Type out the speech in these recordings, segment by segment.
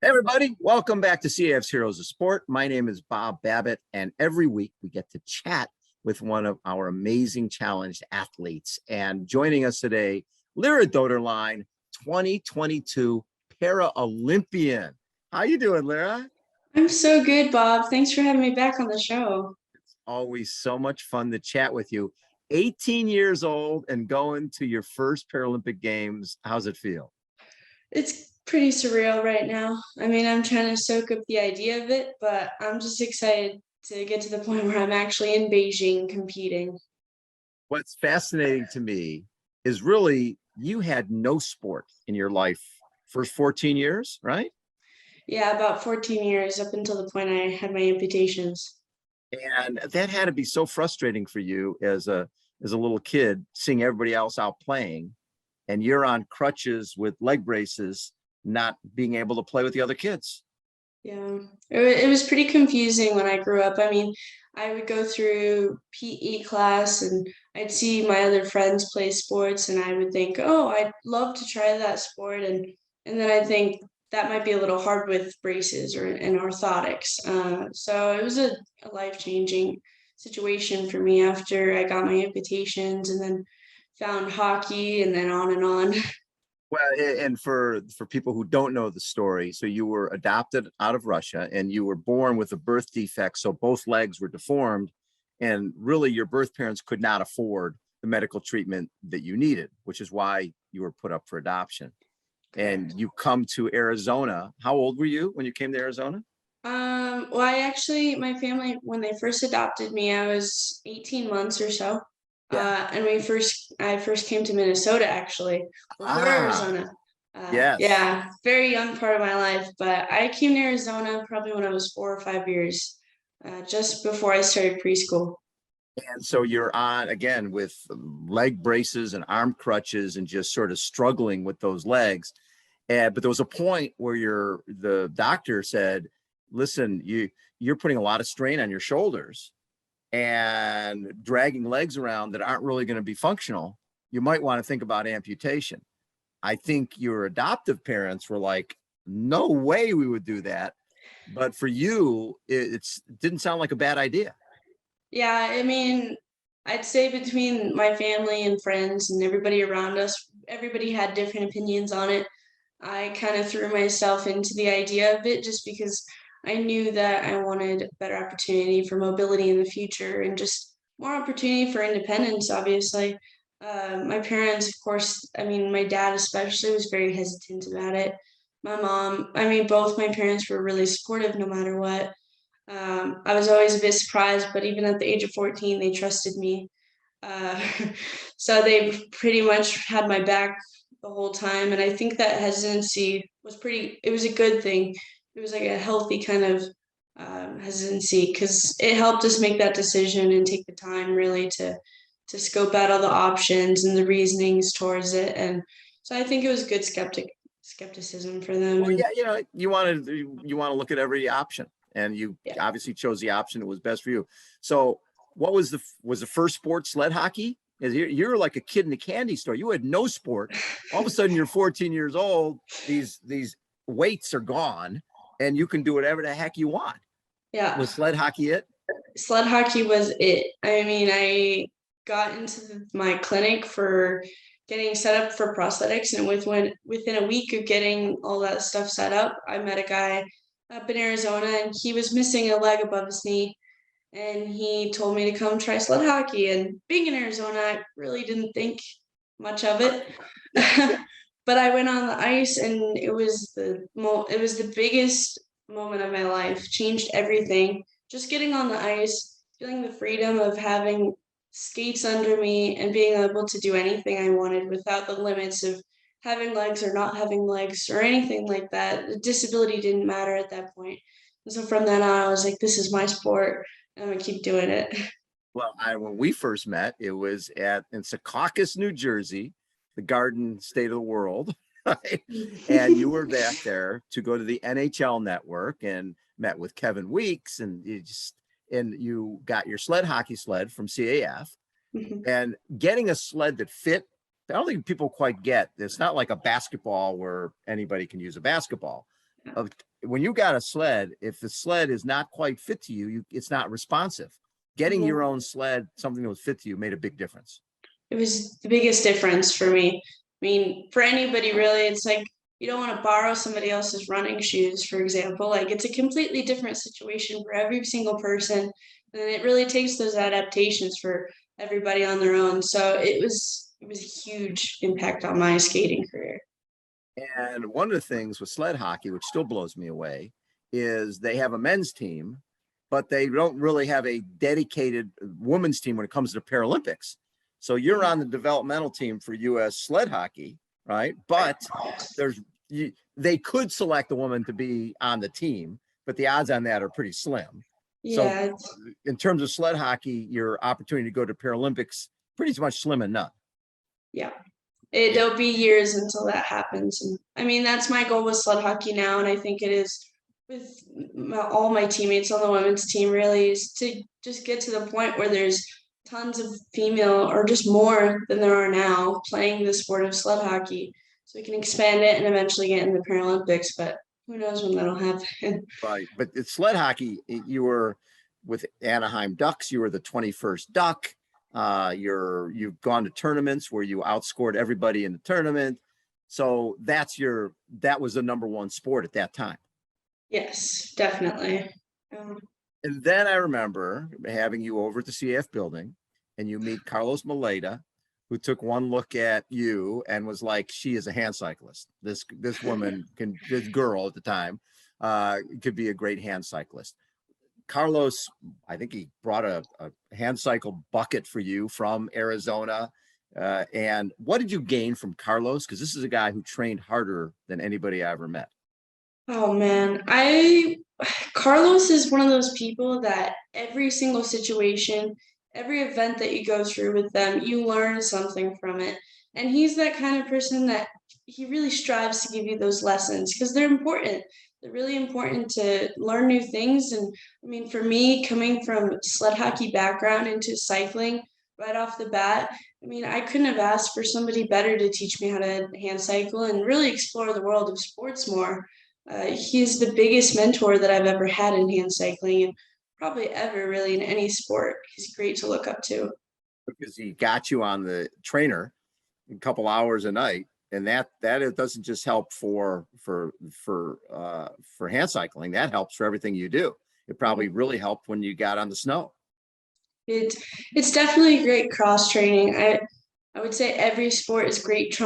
Hey everybody, welcome back to CAF's Heroes of Sport. My name is Bob Babbitt, and every week we get to chat with one of our amazing challenged athletes. And joining us today, Lera Doederlein, 2022 Paralympian. How you doing, Lera? I'm so good, Bob. Thanks for having me back on the show. Always so much fun to chat with you. 18 years old and going to your first Paralympic Games. How's it feel? It's pretty surreal right now. I mean, I'm trying to soak up the idea of it, but I'm just excited to get to the point where I'm actually in Beijing competing. What's fascinating to me is really you had no sport in your life first 14 years, right? Yeah, about 14 years up until the point I had my amputations. And that had to be so frustrating for you as a little kid, seeing everybody else out playing, and you're on crutches with leg braces, not being able to play with the other kids. Yeah, it was pretty confusing when I grew up. I mean, I would go through PE class and I'd see my other friends play sports and I would think, oh, I'd love to try that sport. And then I think that might be a little hard with braces or and orthotics. So it was a life-changing situation for me after I got my amputations and then found hockey and then on and on. Well, and for people who don't know the story, so you were adopted out of Russia and you were born with a birth defect, so both legs were deformed, and really your birth parents could not afford the medical treatment that you needed, which is why you were put up for adoption. And Correct. you come to Arizona. How old were you when you came to Arizona? Well, I actually, my family, when they first adopted me, I was 18 months or so. Yeah. And I first came to Minnesota actually before Ah, Arizona. yes. Yeah, very young part of my life, but I came to Arizona probably when I was 4 or 5 years, just before I started preschool. And so you're on again with leg braces and arm crutches and just sort of struggling with those legs. And but there was a point where the doctor said, listen, you're putting a lot of strain on your shoulders and dragging legs around that aren't really going to be functional. You might want to think about amputation. I think your adoptive parents were like, no way we would do that. But for you, it didn't sound like a bad idea. Yeah, I mean, I'd say between my family and friends and everybody around us, everybody had different opinions on it. I kind of threw myself into the idea of it just because I knew that I wanted better opportunity for mobility in the future and just more opportunity for independence, obviously. My parents, of course, I mean, my dad especially was very hesitant about it. My mom, I mean, both my parents were really supportive no matter what. I was always a bit surprised, but even at the age of 14, they trusted me. Uh, so they pretty much had my back the whole time. And I think that hesitancy was it was a good thing. It was like a healthy kind of hesitancy because it helped us make that decision and take the time really to scope out all the options and the reasonings towards it. And so I think it was good skepticism for them. Well, And yeah, you want to look at every option, and you yeah. obviously chose the option that was best for you. So, what was the first sport sled hockey? You're like a kid in a candy store. You had no sport. All of a sudden, you're 14 years old. These weights are gone, and you can do whatever the heck you want. Yeah. Was sled hockey it? Sled hockey was it. I mean, I got into my clinic for getting set up for prosthetics, and within a week of getting all that stuff set up, I met a guy up in Arizona, and he was missing a leg above his knee, and he told me to come try sled hockey. And being in Arizona, I really didn't think much of it. Yeah, But I went on the ice and it was the biggest moment of my life. Changed everything. Just getting on the ice, feeling the freedom of having skates under me and being able to do anything I wanted without the limits of having legs or not having legs or anything like that. The disability didn't matter at that point. And so from then on, I was like, this is my sport. And I'm gonna keep doing it. well, when we first met, it was in Secaucus, New Jersey, the Garden State of the World, right? And you were back there to go to the NHL Network and met with Kevin Weeks, and you got your sled hockey sled from CAF, and getting a sled that fit. I don't think people quite get. It's not like a basketball where anybody can use a basketball. Uh, when you got a sled, if the sled is not quite fit to you, it's not responsive. Getting your own sled, something that was fit to you, made a big difference. It was the biggest difference for me. I mean, for anybody really, it's like you don't want to borrow somebody else's running shoes, for example. Like it's a completely different situation for every single person. And it really takes those adaptations for everybody on their own. So it was a huge impact on my skating career. And one of the things with sled hockey, which still blows me away, is they have a men's team, but they don't really have a dedicated women's team when it comes to the Paralympics. So you're on the developmental team for U.S. sled hockey, right? But they could select a woman to be on the team, but the odds on that are pretty slim. Yeah. So in terms of sled hockey, your opportunity to go to Paralympics, pretty much slim and none. Yeah. It'll be years until that happens. And I mean, that's my goal with sled hockey now. And I think it is with all my teammates on the women's team, really, is to just get to the point where there's tons of female, or just more than there are now, playing the sport of sled hockey. So we can expand it and eventually get in the Paralympics, but who knows when that'll happen. Right. But it's sled hockey, you were with Anaheim Ducks, you were the 21st Duck. You've gone to tournaments where you outscored everybody in the tournament. So that was the number one sport at that time. Yes, definitely. And then I remember having you over at the CAF building, and you meet Carlos Maleta, who took one look at you and was like, she is a hand cyclist. This woman this girl at the time could be a great hand cyclist. Carlos, I think he brought a hand cycle bucket for you from Arizona. And what did you gain from Carlos? Because this is a guy who trained harder than anybody I ever met. Oh man, Carlos is one of those people that every single situation, every event that you go through with them, you learn something from it. And he's that kind of person that he really strives to give you those lessons because they're important. They're really important to learn new things. And I mean, for me, coming from sled hockey background into cycling right off the bat, I mean, I couldn't have asked for somebody better to teach me how to hand cycle and really explore the world of sports more. He's the biggest mentor that I've ever had in hand cycling, and probably ever really in any sport. He's great to look up to. Because he got you on the trainer a couple hours a night, and that it doesn't just help for hand cycling. That helps for everything you do. It probably really helped when you got on the snow. It's definitely great cross training. I would say every sport is great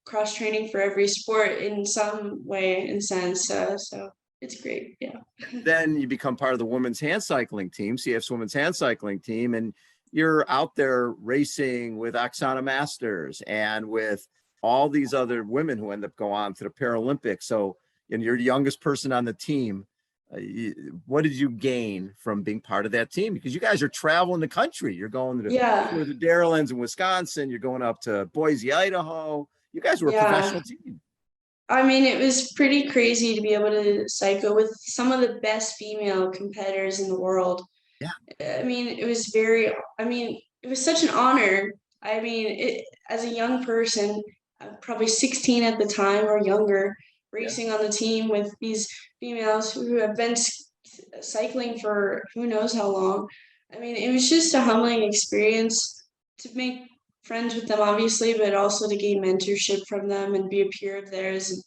cross training for every sport in some way and sense. So it's great. Yeah. Then you become part of the women's hand cycling team, CF's women's hand cycling team, and you're out there racing with Oksana Masters and with all these other women who end up going on to the Paralympics. So, and you're the youngest person on the team. What did you gain from being part of that team? Because you guys are traveling the country. You're going to the Doederleins in Wisconsin. You're going up to Boise, Idaho. You guys were a professional team. I mean, it was pretty crazy to be able to cycle with some of the best female competitors in the world. Yeah. I mean, it was such an honor. I mean, as a young person, probably 16 at the time or younger, racing on the team with these females who have been cycling for who knows how long. I mean, it was just a humbling experience to make friends with them, obviously, but also to gain mentorship from them and be a peer of theirs. And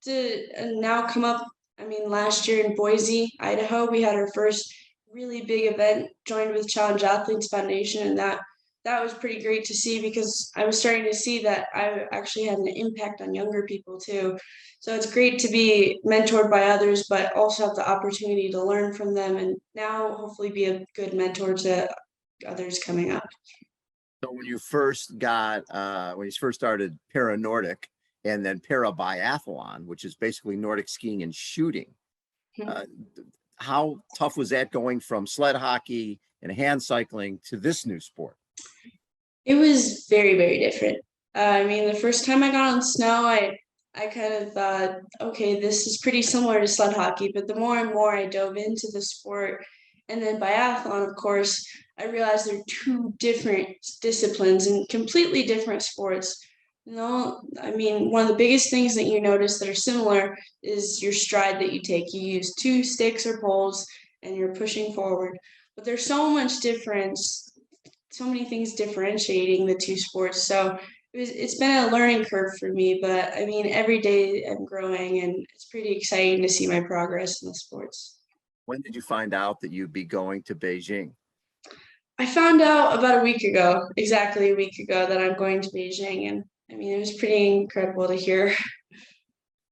to now come up, I mean, last year in Boise, Idaho, we had our first really big event, joined with Challenge Athletes Foundation, and that was pretty great to see because I was starting to see that I actually had an impact on younger people too. So it's great to be mentored by others, but also have the opportunity to learn from them and now hopefully be a good mentor to others coming up. So when you first started para Nordic and then para biathlon, which is basically Nordic skiing and shooting, how tough was that going from sled hockey and hand cycling to this new sport? It was very, very different. I mean, the first time I got on snow, I kind of thought, okay, this is pretty similar to sled hockey. But the more and more I dove into the sport, and then biathlon, of course, I realized they're two different disciplines and completely different sports. No, I mean, one of the biggest things that you notice that are similar is your stride that you take. You use two sticks or poles and you're pushing forward. But there's so much difference, so many things differentiating the two sports. So it's been a learning curve for me, but I mean, every day I'm growing and it's pretty exciting to see my progress in the sports. When did you find out that you'd be going to Beijing? I found out about a week ago, exactly a week ago, that I'm going to Beijing. And I mean, it was pretty incredible to hear.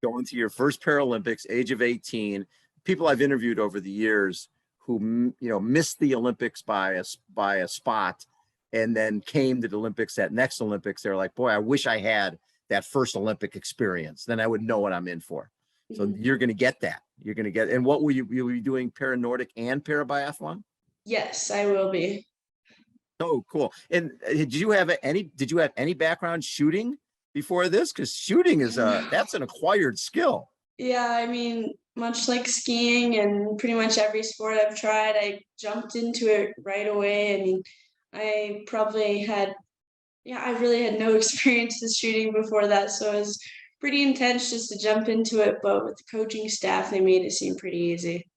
Going to your first Paralympics, age of 18. People I've interviewed over the years who missed the Olympics by a spot, and then came to the Olympics, that next Olympics. They're like, boy, I wish I had that first Olympic experience. Then I would know what I'm in for. So you're going to get that. You're going to get. And what will you be doing? Para Nordic and para biathlon? Yes, I will be. Oh, cool. And did you have any background shooting before this? Because shooting is that's an acquired skill. Yeah, I mean, much like skiing and pretty much every sport I've tried, I jumped into it right away. I mean, I probably had, yeah, I really had no experience with shooting before that, so it was pretty intense just to jump into it. But with the coaching staff, they made it seem pretty easy.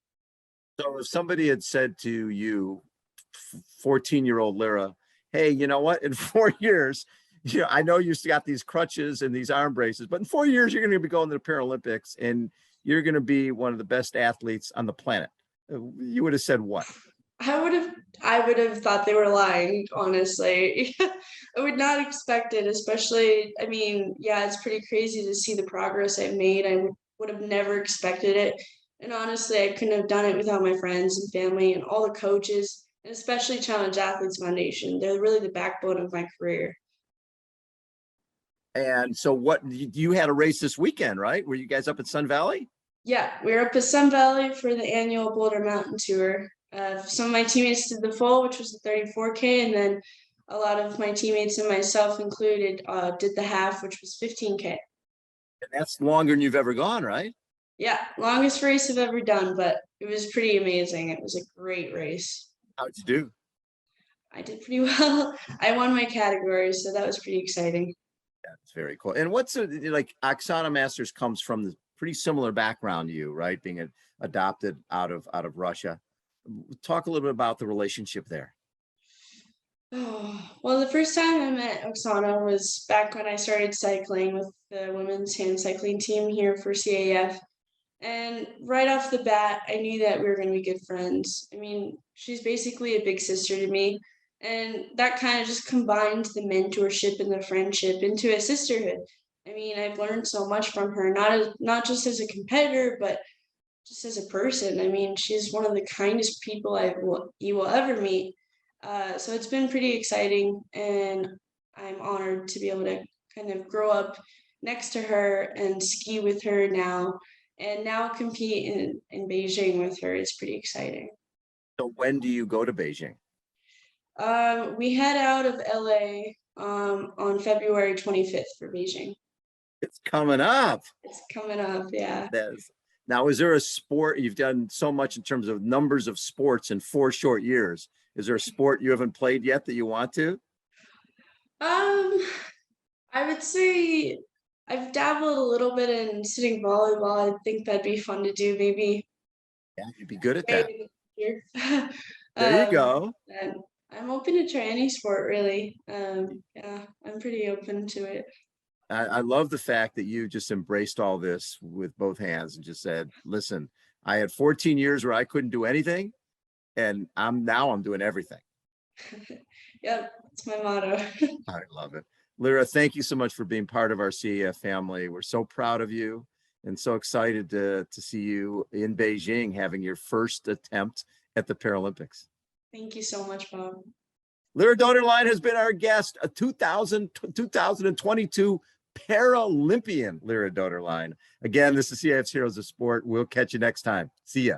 So if somebody had said to you, 14-year-old Lera, hey, you know what? In 4 years, I know you got these crutches and these arm braces, but in 4 years, you're going to be going to the Paralympics and you're going to be one of the best athletes on the planet. You would have said what? I would have thought they were lying, honestly. I would not expect it, especially, I mean, yeah, it's pretty crazy to see the progress I've made. I would have never expected it. And honestly, I couldn't have done it without my friends and family and all the coaches, and especially Challenge Athletes Foundation. They're really the backbone of my career. And so what, you had a race this weekend, right? Were you guys up at Sun Valley? Yeah, we were up at Sun Valley for the annual Boulder Mountain Tour. Some of my teammates did the full, which was the 34K, and then a lot of my teammates and myself included did the half, which was 15K. And that's longer than you've ever gone, right? Yeah, longest race I've ever done, but it was pretty amazing. It was a great race. How'd you do? I did pretty well. I won my category, so that was pretty exciting. That's very cool. And what's like Oksana Masters comes from the pretty similar background to you, right? Being adopted out of Russia. Talk a little bit about the relationship there. Oh, well, the first time I met Oksana was back when I started cycling with the women's hand cycling team here for CAF. And right off the bat, I knew that we were going to be good friends. I mean, she's basically a big sister to me. And that kind of just combined the mentorship and the friendship into a sisterhood. I mean, I've learned so much from her, not just as a competitor, but just as a person. I mean, she's one of the kindest people you will ever meet. So it's been pretty exciting, and I'm honored to be able to kind of grow up next to her and ski with her now, and now compete in Beijing with her. Is pretty exciting. So when do you go to Beijing? We head out of LA on February 25th for Beijing. It's coming up. It's coming up, yeah. Now, is there a sport you've done so much in terms of numbers of sports in 4 short years? Is there a sport you haven't played yet that you want to? Um, I would say I've dabbled a little bit in sitting volleyball. I think that'd be fun to do, maybe. Yeah, you'd be good at that. Here. There you go. And I'm open to try any sport, really. Yeah, I'm pretty open to it. I love the fact that you just embraced all this with both hands and just said, listen, I had 14 years where I couldn't do anything, and I'm doing everything. Yep, that's my motto. I love it. Lera, thank you so much for being part of our CAF family. We're so proud of you and so excited to see you in Beijing having your first attempt at the Paralympics. Thank you so much, Bob. Lera Doederlein has been our guest, a 2022 Paralympian, Lera Doederlein. Again, this is CAF's Heroes of Sport. We'll catch you next time. See ya.